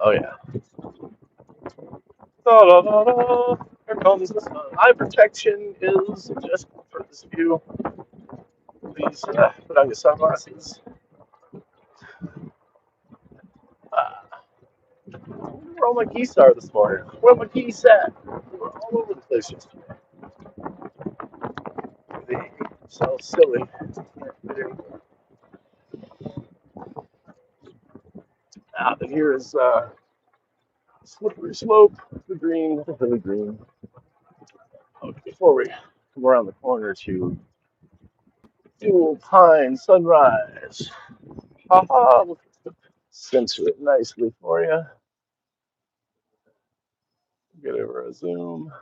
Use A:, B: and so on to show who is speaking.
A: Oh yeah. Da, da, da, da. Here comes the sun. Eye protection is just for this view. Please put on your sunglasses. Uh, where all my geese are this morning? Where are my geese at? They were all over the place yesterday. They so silly. But here is slippery slope, the green, the hilly green. Okay, before we come around the corner to Dual Pine Sunrise. Haha, look at the center it nicely for you. Get over a zoom.